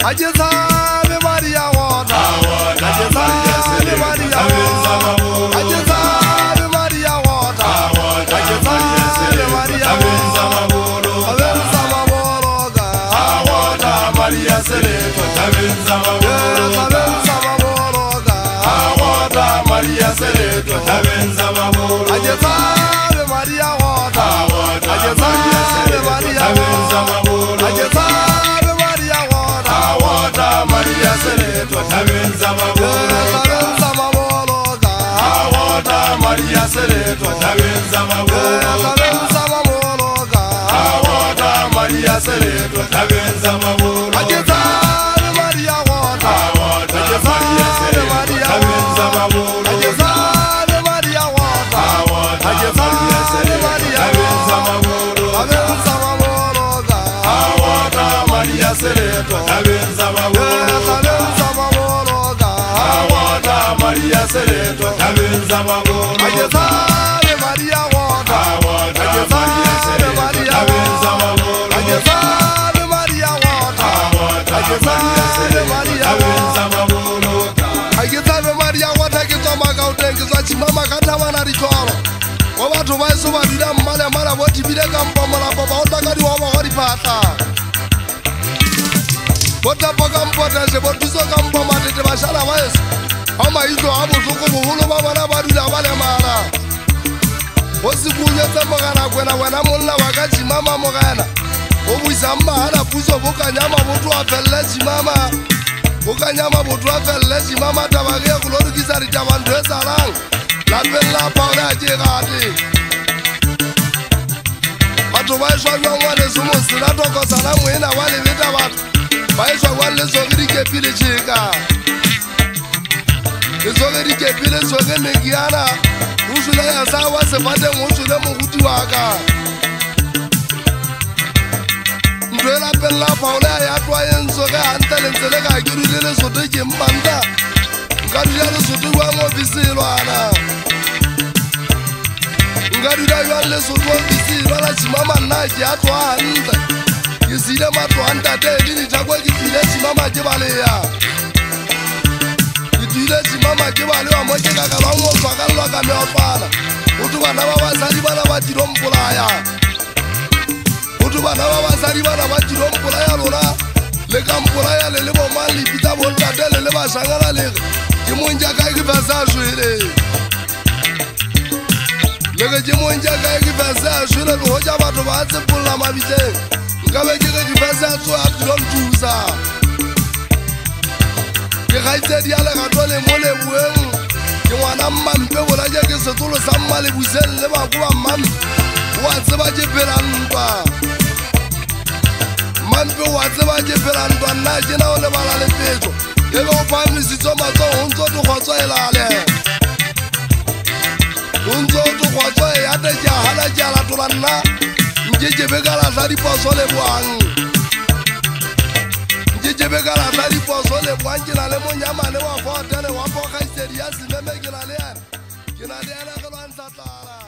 Ajeza me Maria water. Ajeza me Maria water. Ajeza me Maria water. Ajeza me Maria water. Avenza maboroga. Water Maria Sereto. Avenza maboroga. Water Maria Sereto. Avenza maboroga. Ajeza me Maria water. Ajeza me Maria water. Ajeza me Maria water. Water Maria Sereto. Avenza maboroga. Water Maria Sereto. Avenza maboroga. Water Maria Sereto. Avenza maboroga. Ajeza me Maria water. Ajeza me Maria Avenza maboroga. Ajeza me Maria water. Ajeza me Maria Avenza maboroga. Avenza maboroga. Water Maria Sereto. Avenza maboroga. Avenza maboroga. Water Maria Sereto. Avenza maboroga. Ajeza me Maria water. Ajeza me Maria Avenza maboroga. Ajeza me Maria water. Ajeza me Maria Avenza maboroga. Ajeza me Maria water kitoma kautenge za chimama katawa na ritoro. Watu waisu wadida mmale mara woti bideka mpamala baba otakari wama hori pata. Bota boga mpota se botuso kampama tete bashala waisu. Hama hizo habu suku muhulu baba na badula wale mara. Osi kunyeza mogana kwena wena muna wakachi mama mogana. Obuisa hana puso boka nyama botu afele chimama. Boka nyama botu afele chimama tabagia kuloru kisari tabandweza lang. La bella paura jegade. Watu waishwa nyongwane sumu sinato kwa salamu ina wale vita watu. Waishwa wale sogiri kepile chika. Sogiri kepile soge megiana. Ushule ya sawa sepate ushule muhuti waka. Ndwela bella paura ya tuwa yensoga antele nseleka akiru lele sote jembanda. Ngadu yale sote wango visilo ana. Ngadu yale sote wango visilo ana chimama naji atwa anta. Kisile matwa anta te lini chakwe kitile chimama jibale ya. Kitile chimama jibale wa moche kakalongo swakalo kame opana. Utu wana wawasari wana wajirompula ya. Utu wana wawasari wana wajirompula ya lona. Leka mpula ya lele bomali pita bonta de lele basangala leke. Jimunja kai kifasa shwele. Leke jimunja kai kifasa shwele luhoja watu waze pula mabite. Ngabe kike kifasa shwele abdilom tuza. Kikaite diale katole mole buemu. Kiwana mampe wolaje kisetulu sammali buzele leba kuwa mampe. Watseba jepera npa. Mampe watseba jepera npa na jina ole balale pejo. Yego pami sito mato unzo tu khotso elale. Unzo tu khotso ya de jahala jala tulanna. Njeje begala sari posole bwang. Njeje begala sari posole bwangi na le monyama ne wa fotele wa foka serious meme gilale. Gilale na kalwanza tala.